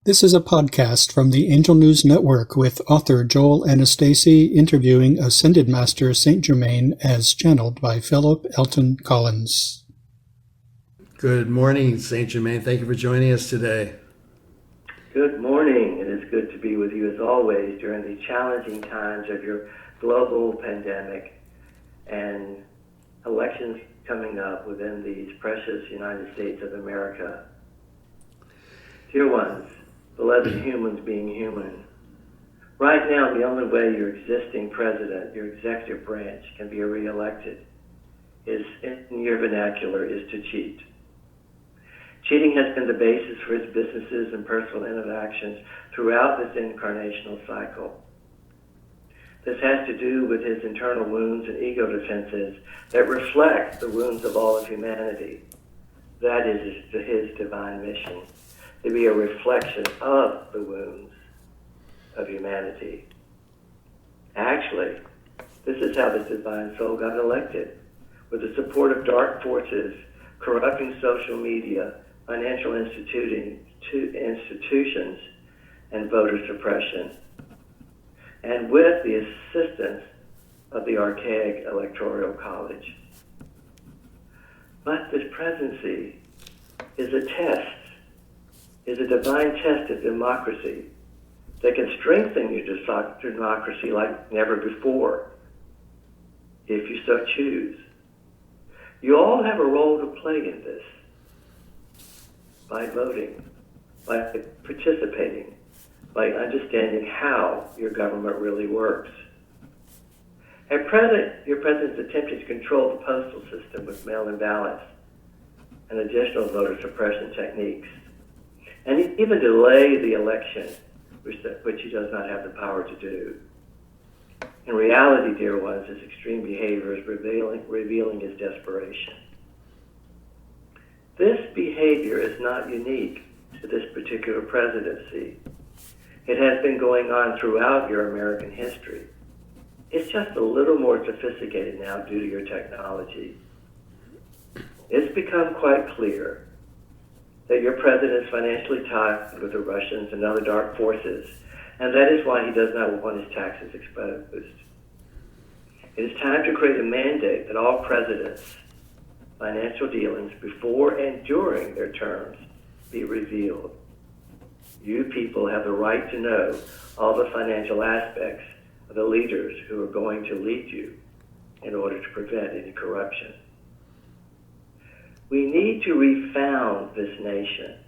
This is a podcast from the Angel News Network with author Joel Anastasi interviewing Ascended Master Saint Germain as channeled by Philip Elton Collins. Good morning, Saint Germain. Thank you for joining us today. Good morning. It is good to be with you as always during the challenging times of your global pandemic and elections coming up within these precious United States of America. Dear ones, beloved humans being human, right now the only way your existing president, your executive branch, can be re-elected is, in your vernacular, is to cheat. Cheating has been the basis for his businesses and personal interactions throughout this incarnational cycle. This has to do with his internal wounds and ego defenses that reflect the wounds of all of humanity. That is his divine mission, to be a reflection of the wounds of humanity. Actually, this is how this divine soul got elected, with the support of dark forces, corrupting social media, financial institutions, and voter suppression, and with the assistance of the archaic electoral college. But this presidency is a test, is a divine test of democracy that can strengthen your democracy like never before, if you so choose. You all have a role to play in this by voting, by participating, by understanding how your government really works. At present, your president's attempting to control the postal system with mail-in ballots and additional voter suppression techniques, and even delay the election, which he does not have the power to do. In reality, dear ones, his extreme behavior is revealing his desperation. This behavior is not unique to this particular presidency. It has been going on throughout your American history. It's just a little more sophisticated now due to your technology. It's become quite clear that your president is financially tied with the Russians and other dark forces, and that is why he does not want his taxes exposed. It is time to create a mandate that all presidents' financial dealings before and during their terms be revealed. You people have the right to know all the financial aspects of the leaders who are going to lead you in order to prevent any corruption. We need to refound this nation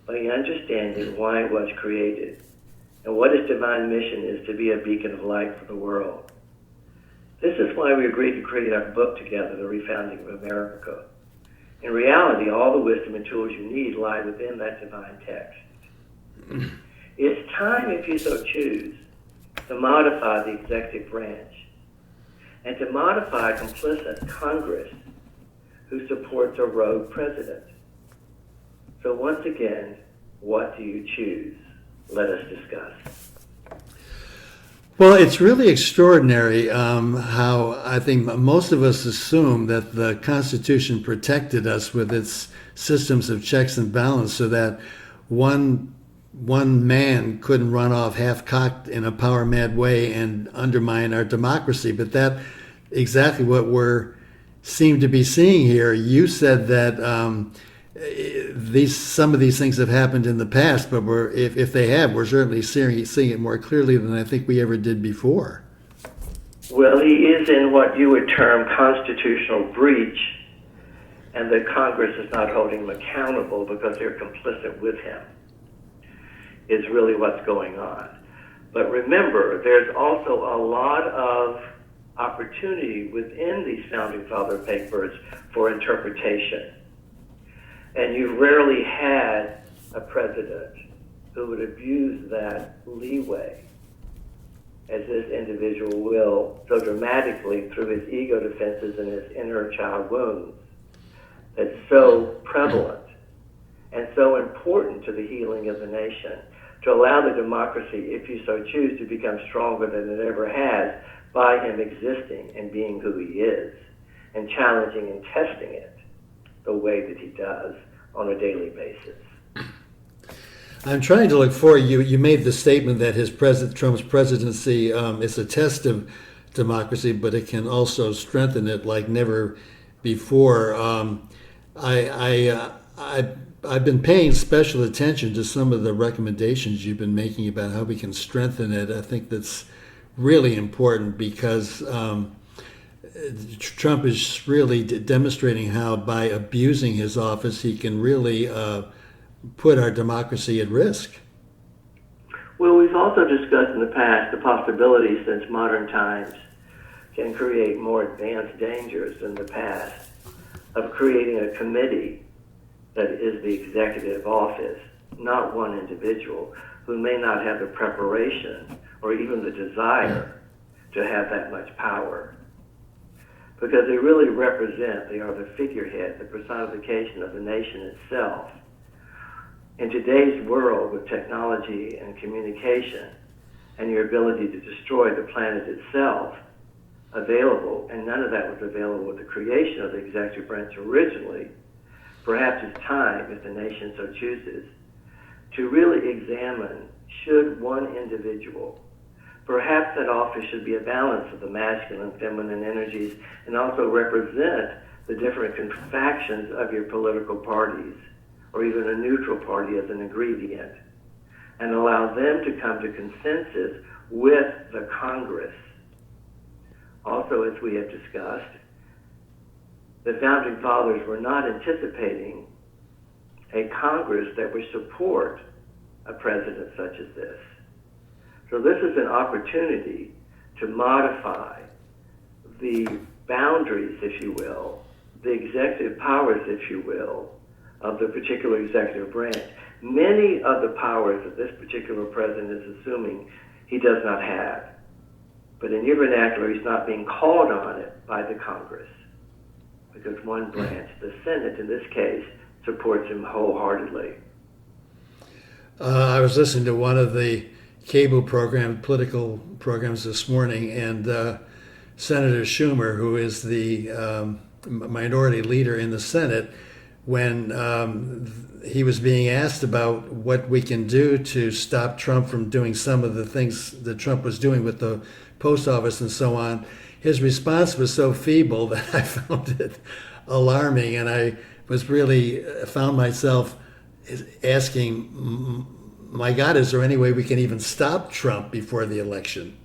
by understanding why it was created and what its divine mission is to be a beacon of light for the world. This is why we agreed to create our book together, The Refounding of America. In reality, all the wisdom and tools you need lie within that divine text. It's time, if you so choose, to modify the executive branch and to modify a complicit Congress who supports a rogue president. So once again, what do you choose? Let us discuss. Well, it's really extraordinary how I think most of us assume that the Constitution protected us with its systems of checks and balance so that one man couldn't run off half-cocked in a power-mad way and undermine our democracy. But that exactly what we're seem to be seeing here. You said that some of these things have happened in the past, but if they have, we're certainly seeing it more clearly than I think we ever did before. Well, he is in what you would term constitutional breach, and the Congress is not holding him accountable because they're complicit with him, is really what's going on. But remember, there's also a lot of opportunity within these Founding Father papers for interpretation. And you've rarely had a president who would abuse that leeway as this individual will so dramatically through his ego defenses and his inner child wounds that's so prevalent and so important to the healing of the nation, to allow the democracy, if you so choose, to become stronger than it ever has by him existing and being who he is and challenging and testing it the way that he does on a daily basis. I'm trying to look forward. You made the statement that Trump's presidency is a test of democracy, but it can also strengthen it like never before. I've been paying special attention to some of the recommendations you've been making about how we can strengthen it. I think that's really important because Trump is really demonstrating how by abusing his office he can really put our democracy at risk. Well, we've also discussed in the past the possibility since modern times can create more advanced dangers than the past of creating a committee that is the executive office, not one individual who may not have the preparation or even the desire to have that much power. Because they really represent, they are the figurehead, the personification of the nation itself. In today's world with technology and communication and your ability to destroy the planet itself available, and none of that was available with the creation of the executive branch originally, perhaps it's time, if the nation so chooses, to really examine, should one individual, perhaps that office should be a balance of the masculine and feminine energies and also represent the different factions of your political parties, or even a neutral party as an ingredient, and allow them to come to consensus with the Congress. Also, as we have discussed, the Founding Fathers were not anticipating a Congress that would support a president such as this. So this is an opportunity to modify the boundaries, if you will, the executive powers, if you will, of the particular executive branch. Many of the powers that this particular president is assuming he does not have. But in your vernacular, he's not being called on it by the Congress, because one branch, the Senate in this case, supports him wholeheartedly. I was listening to one of the cable political programs this morning, and Senator Schumer, who is the minority leader in the Senate, when he was being asked about what we can do to stop Trump from doing some of the things that Trump was doing with the post office and so on, his response was so feeble that I found it alarming, and I was really found myself asking, my God, is there any way we can even stop Trump before the election?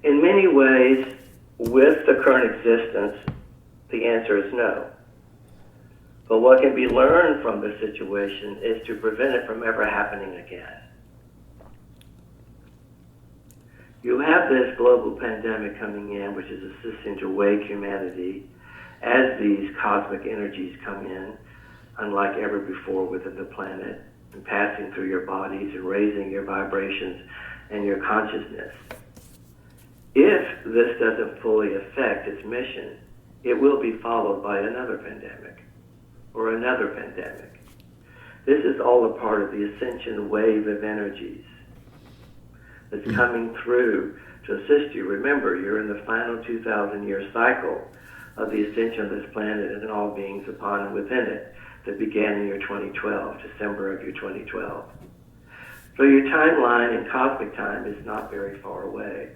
In many ways, with the current existence, the answer is no. But what can be learned from this situation is to prevent it from ever happening again. You have this global pandemic coming in, which is assisting to wake humanity as these cosmic energies come in, unlike ever before within the planet, and passing through your bodies and raising your vibrations and your consciousness. If this doesn't fully affect its mission, it will be followed by another pandemic or another pandemic. This is all a part of the ascension wave of energies that's coming through to assist you. Remember, you're in the final 2,000-year cycle of the ascension of this planet and all beings upon and within it that began in year 2012, December of year 2012. So your timeline in cosmic time is not very far away.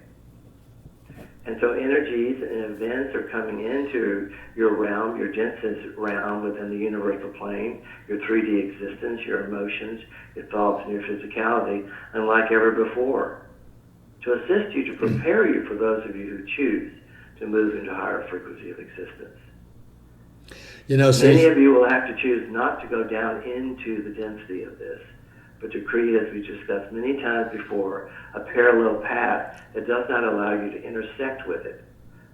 And so energies and events are coming into your realm, your densest realm within the universal plane, your 3D existence, your emotions, your thoughts, and your physicality, unlike ever before, to assist you, to prepare you for those of you who choose to move into higher frequency of existence. You know, many of you will have to choose not to go down into the density of this, but to create, as we discussed many times before, a parallel path that does not allow you to intersect with it,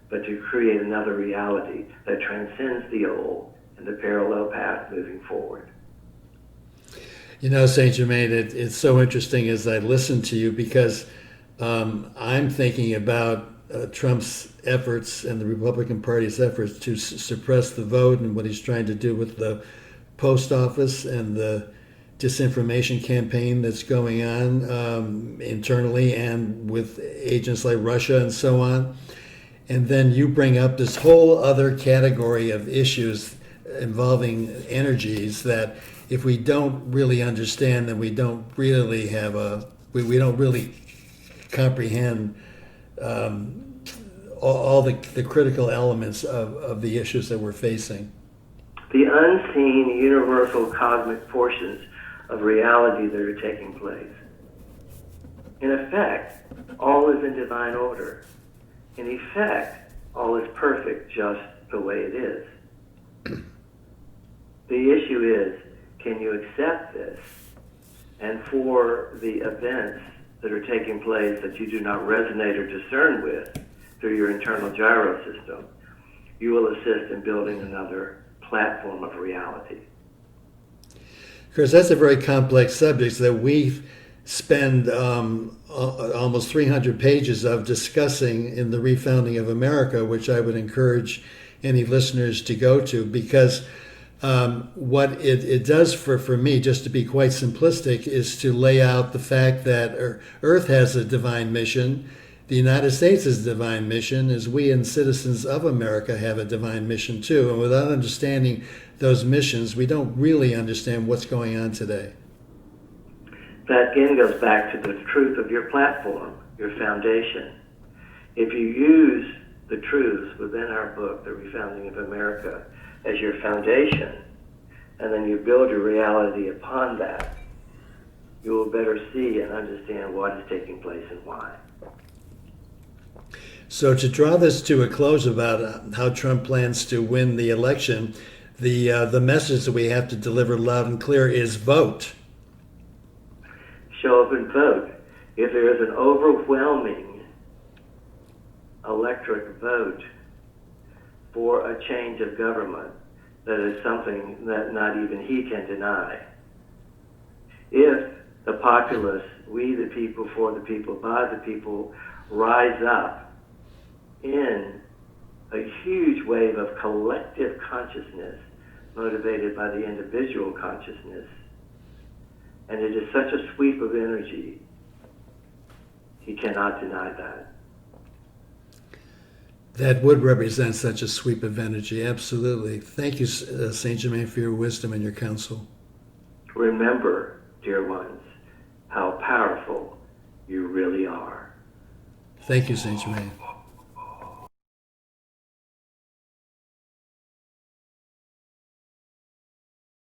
but to create another reality that transcends the old and the parallel path moving forward. You know, Saint Germain, it's so interesting as I listen to you, because I'm thinking about Trump's efforts and the Republican Party's efforts to suppress the vote and what he's trying to do with the post office and the disinformation campaign that's going on internally and with agents like Russia and so on. And then you bring up this whole other category of issues involving energies that if we don't really understand, then we don't really have we don't really comprehend all the critical elements of the issues that we're facing. The unseen universal cosmic portions of reality that are taking place. In effect, all is in divine order. In effect, all is perfect just the way it is. The issue is, can you accept this? And for the events that are taking place that you do not resonate or discern with through your internal gyro system, you will assist in building another platform of reality. Of course, that's a very complex subject that we spend almost 300 pages of discussing in the Refounding of America, which I would encourage any listeners to go to, because what it does for me, just to be quite simplistic, is to lay out the fact that Earth has a divine mission, the United States has a divine mission, as we and citizens of America have a divine mission too. And without understanding those missions, we don't really understand what's going on today. That again goes back to the truth of your platform, your foundation. If you use the truths within our book, The Refounding of America, as your foundation, and then you build your reality upon that, you will better see and understand what is taking place and why. So to draw this to a close about how Trump plans to win the election, the message that we have to deliver loud and clear is vote. Show up and vote. If there is an overwhelming electric vote for a change of government, that is something that not even he can deny. If the populace, we the people, for the people, by the people, rise up in a huge wave of collective consciousness motivated by the individual consciousness, and it is such a sweep of energy, he cannot deny that. That would represent such a sweep of energy, absolutely. Thank you, Saint Germain, for your wisdom and your counsel. Remember, dear ones, how powerful you really are. Thank you, Saint Germain.